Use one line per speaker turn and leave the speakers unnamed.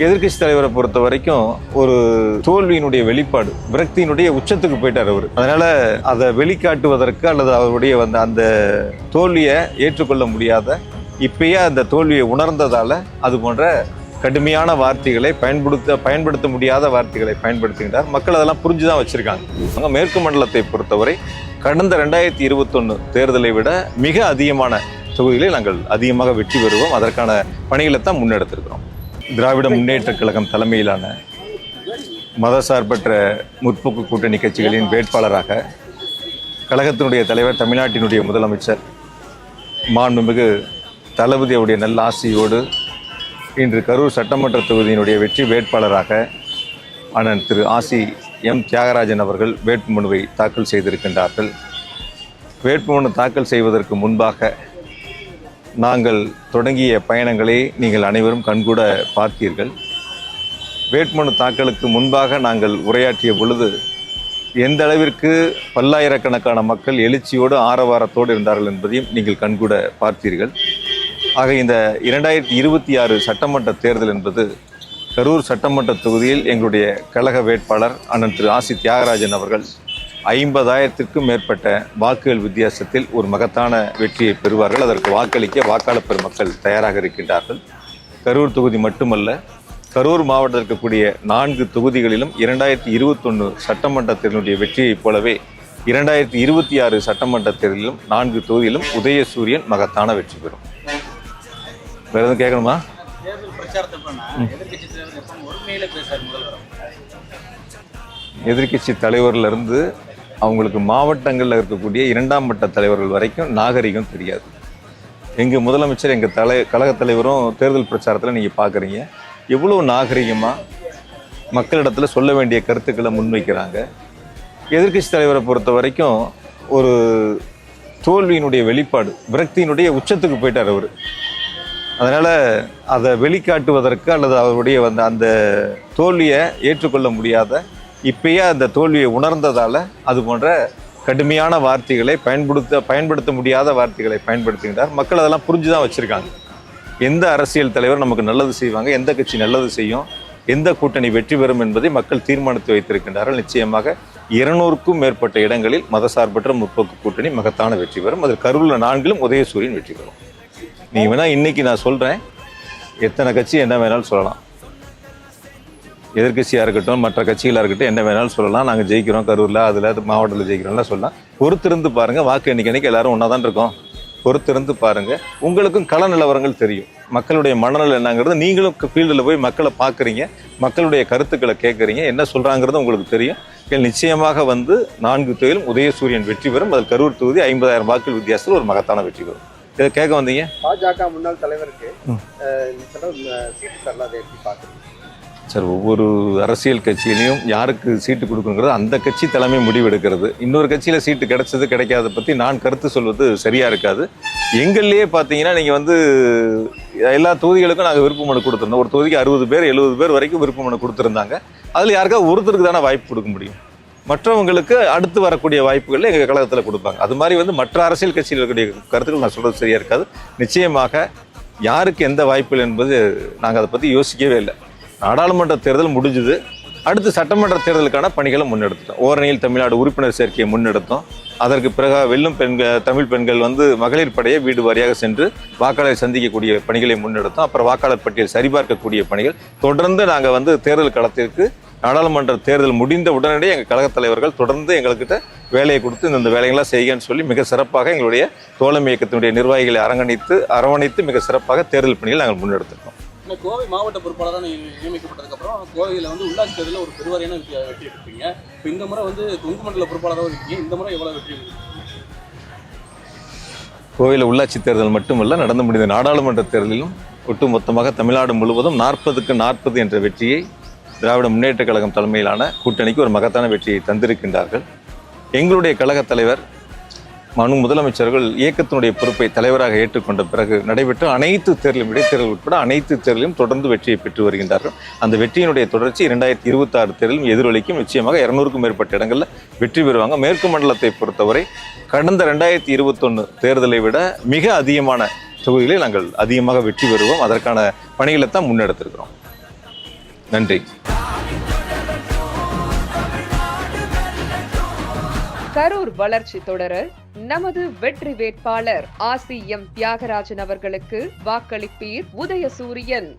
எதிர்க்கட்சி தலைவரை பொறுத்த வரைக்கும் ஒரு தோல்வியினுடைய வெளிப்பாடு, விரக்தியினுடைய உச்சத்துக்கு போயிட்டார் அவர். அதனால அதை வெளிக்காட்டுவதற்கு அல்லது அவருடைய அந்த தோல்வியை ஏற்றுக்கொள்ள முடியாத, இப்பயே அந்த தோல்வியை உணர்ந்ததால அது போன்ற கடுமையான வார்த்தைகளை பயன்படுத்த முடியாத வார்த்தைகளை பயன்படுத்துகின்றார். மக்கள் அதெல்லாம் புரிஞ்சுதான் வச்சிருக்காங்க. மேற்கு மண்டலத்தை பொறுத்தவரை கடந்த 2021 தேர்தலை விட மிக அதிகமான தொகுதிகளில் நாங்கள் அதிகமாக வெற்றி பெறுவோம். அதற்கான பணிகளை தான் முன்னெடுத்திருக்கிறோம். திராவிட முன்னேற்றக் கழகம் தலைமையிலான மதசார்பற்ற முற்போக்கு கூட்டணி கட்சிகளின் வேட்பாளராக கழகத்தினுடைய தலைவர், தமிழ்நாட்டினுடைய முதலமைச்சர் மாண்புமிகு தளபதியுடைய நல்ல ஆசியோடு இன்று கரூர் சட்டமன்ற தொகுதியினுடைய வெற்றி வேட்பாளராக அண்ணன் திரு ஆசி எம் தியாகராஜன் அவர்கள் வேட்புமனுவை தாக்கல் செய்திருக்கின்றார்கள். வேட்புமனு தாக்கல் செய்வதற்கு முன்பாக நாங்கள் தொடங்கிய பயணங்களை நீங்கள் அனைவரும் கண்கூட பார்த்தீர்கள். வேட்புமனு தாக்கலுக்கு முன்பாக நாங்கள் உரையாற்றிய பொழுது எந்த அளவிற்கு பல்லாயிரக்கணக்கான மக்கள் எழுச்சியோடு ஆரவாரத்தோடு இருந்தார்கள் என்பதையும் நீங்கள் கண்கூட பார்த்தீர்கள். ஆக இந்த 2026 சட்டமன்ற தேர்தல் என்பது கரூர் சட்டமன்ற தொகுதியில் எங்களுடைய கழக வேட்பாளர் அண்ணன் திரு ஆசி தியாகராஜன் அவர்கள் 50,000க்கும் மேற்பட்ட வாக்குகள் வித்தியாசத்தில் ஒரு மகத்தான வெற்றியை பெறுவார்கள். அதற்கு வாக்களிக்க வாக்காளர் பெருமக்கள் தயாராக இருக்கின்றார்கள். கரூர் தொகுதி மட்டுமல்ல, கரூர் மாவட்டத்தில் இருக்கக்கூடிய 4 தொகுதிகளிலும் 2021 சட்டமன்ற தேர்தலுடைய வெற்றியைப் போலவே 2026 சட்டமன்ற தேர்தலிலும் 4 தொகுதியிலும் உதயசூரியன் மகத்தான வெற்றி பெறும். வேற எதுவும் கேட்கணுமா? எதிர்கட்சி தலைவர்லேருந்து அவங்களுக்கு மாவட்டங்களில் இருக்கக்கூடிய 2ஆம் மட்ட தலைவர்கள் வரைக்கும் நாகரிகம் தெரியாது. எங்கள் முதலமைச்சர், எங்கள் கழகத் தலைவரும் தேர்தல் பிரச்சாரத்தில் நீங்கள் பார்க்குறீங்க எவ்வளோ நாகரிகமாக மக்களிடத்தில் சொல்ல வேண்டிய கருத்துக்களை முன்வைக்கிறாங்க. எதிர்கட்சி தலைவரை பொறுத்த வரைக்கும் ஒரு தோல்வியினுடைய வெளிப்பாடு, விரக்தியினுடைய உச்சத்துக்கு போயிட்டார் அவர். அதனால் அதை வெளிக்காட்டுவதற்கு அல்லது அவருடைய அந்த தோல்வியை ஏற்றுக்கொள்ள முடியாத, இப்பயே அந்த தோல்வியை உணர்ந்ததால் அது போன்ற கடுமையான வார்த்தைகளை பயன்படுத்த முடியாத வார்த்தைகளை பயன்படுத்துகின்றார். மக்கள் அதெல்லாம் புரிஞ்சுதான் வச்சுருக்காங்க. எந்த அரசியல் தலைவர் நமக்கு நல்லது செய்வாங்க, எந்த கட்சி நல்லது செய்யும், எந்த கூட்டணி வெற்றி பெறும் என்பதை மக்கள் தீர்மானித்து வைத்திருக்கின்றார்கள். நிச்சயமாக 200க்கும் மேற்பட்ட இடங்களில் மதசார்பற்ற முற்போக்கு கூட்டணி மகத்தான வெற்றி பெறும். அதில் கரூரில் 4லும் உதயசூரியன் வெற்றி பெறும். நீ வேணா இன்னைக்கு நான் சொல்கிறேன், எத்தனை கட்சி என்ன வேணாலும் சொல்லலாம், எதிர்கட்சியாக இருக்கட்டும் மற்ற கட்சிகளாக இருக்கட்டும் என்ன வேணாலும் சொல்லலாம், நாங்கள் ஜெயிக்கிறோம் கரூரில், அதில் மாவட்டத்தில் ஜெயிக்கிறோம்லாம் சொல்லலாம். பொறுத்திருந்து பாருங்கள். வாக்கு எண்ணிக்கை எல்லாரும் ஒன்றா தான் இருக்கோம். பொறுத்திருந்து பாருங்கள். உங்களுக்கும் கள நிலவரங்கள் தெரியும், மக்களுடைய மனநிலை என்னங்கிறது. நீங்களும் ஃபீல்டில் போய் மக்களை பார்க்குறீங்க, மக்களுடைய கருத்துக்களை கேட்குறீங்க, என்ன சொல்கிறாங்கிறது உங்களுக்கு தெரியும். நிச்சயமாக 4 தொகுதியிலும் உதயசூரியன் வெற்றி பெறும். அதில் கரூர் தொகுதி 50,000 வாக்குகள் வித்தியாசத்தில் ஒரு மகத்தான வெற்றி பெறும். இதை கேட்க வந்தீங்க.
பாஜக முன்னாள் தலைவருக்கு சீட்டு தரலாதை எப்படி பார்க்குறீங்க
சார்? ஒவ்வொரு அரசியல் கட்சியிலையும் யாருக்கு சீட்டு கொடுக்குங்கிறது அந்த கட்சி தலைமை முடிவெடுக்கிறது. இன்னொரு கட்சியில் சீட்டு கிடைச்சது கிடைக்காத பற்றி நான் கருத்து சொல்வது சரியாக இருக்காது. எங்கள்லேயே பார்த்தீங்கன்னா நீங்கள் எல்லா தொகுதிகளுக்கும் நாங்கள் விருப்ப மனு கொடுத்துருந்தோம். ஒரு தொகுதிக்கு 60 பேர் 70 பேர் வரைக்கும் விருப்ப மனு கொடுத்துருந்தாங்க. அதில் யாருக்காவது ஒருத்தருக்கு தானே வாய்ப்பு கொடுக்க முடியும். மற்றவங்களுக்கு அடுத்து வரக்கூடிய வாய்ப்புகளில் எங்கள் கழகத்தில் கொடுப்பாங்க. அது மாதிரி மற்ற அரசியல் கட்சியில் இருக்கக்கூடிய கருத்துக்கள் நான் சொல்கிறது சரியாக இருக்காது. நிச்சயமாக யாருக்கு எந்த வாய்ப்புகள் என்பது நாங்கள் அதை பற்றி யோசிக்கவே இல்லை. நாடாளுமன்ற தேர்தல் முடிஞ்சுது, அடுத்து சட்டமன்ற தேர்தலுக்கான பணிகளை முன்னெடுத்தோம். ஓரணியில் தமிழ்நாடு உறுப்பினர் சேர்க்கையை முன்னெடுத்தோம். அதற்கு பிறகு வெல்லும் தமிழ் பெண்கள் மகளிர் படையை வீடு வாரியாக சென்று வாக்காளரை சந்திக்கக்கூடிய பணிகளை முன்னெடுத்தோம். அப்புறம் வாக்காளர் பட்டியல் சரிபார்க்கக்கூடிய பணிகள் தொடர்ந்து நாங்கள் தேர்தல் களத்திற்கு நாடாளுமன்ற தேர்தல் முடிந்த உடனடியே எங்கள் கழகத் தலைவர்கள் தொடர்ந்து எங்கள்கிட்ட வேலையை கொடுத்து இந்த வேலைகளாக செய்யுங்கன்னு சொல்லி மிக சிறப்பாக எங்களுடைய தோழமை இயக்கத்தினுடைய நிர்வாகிகளை அரவணைத்து மிக சிறப்பாக தேர்தல் பணிகள் நாங்கள் முன்னெடுத்திருக்கோம்.
கோவை மாவட்ட பொறுப்பாளராக நியமிக்கப்பட்டதுக்கப்புறம் கோவையில் உள்ளாட்சி தேர்தலில் ஒரு பெருவாரியான வெற்றி எடுப்பீங்க. இப்போ இந்த முறை தொங்கு மண்டல பொறுப்பாளராக இருக்கீங்க. இந்த முறை எவ்வளோ வெற்றி எடுப்பீங்க?
கோவையில் உள்ளாட்சி தேர்தல் மட்டுமல்ல, நடந்து முடிந்த நாடாளுமன்ற தேர்தலிலும் ஒட்டுமொத்தமாக தமிழ்நாடு முழுவதும் 40க்கு 40 என்ற வெற்றியை திராவிட முன்னேற்றக் கழகம் தலைமையிலான கூட்டணிக்கு ஒரு மகத்தான வெற்றியை தந்திருக்கின்றார்கள். எங்களுடைய கழகத் தலைவர் முதலமைச்சர்கள் இயக்கத்தினுடைய பொறுப்பை தலைவராக ஏற்றுக்கொண்ட பிறகு நடைபெற்ற அனைத்து தேர்தலும், இடைத்தேர்தல் உட்பட அனைத்து தேர்தலிலும் தொடர்ந்து வெற்றியை பெற்று வருகின்றார்கள். அந்த வெற்றியினுடைய தொடர்ச்சி 2026 தேர்தலும் எதிரொலிக்கும். நிச்சயமாக 200க்கும் மேற்பட்ட இடங்களில் வெற்றி பெறுவாங்க. மேற்கு மண்டலத்தை பொறுத்தவரை கடந்த 2021 தேர்தலை விட மிக அதிகமான தொகுதிகளில் நாங்கள் அதிகமாக வெற்றி பெறுவோம். அதற்கான பணிகளை தான் முன்னெடுத்திருக்கிறோம். நன்றி.
கரூர் வளர்ச்சி தொடர நமது வெற்றி வேட்பாளர் ஆசி எம் தியாகராஜன் அவர்களுக்கு வாக்களிப்பீர். உதயசூரியன்.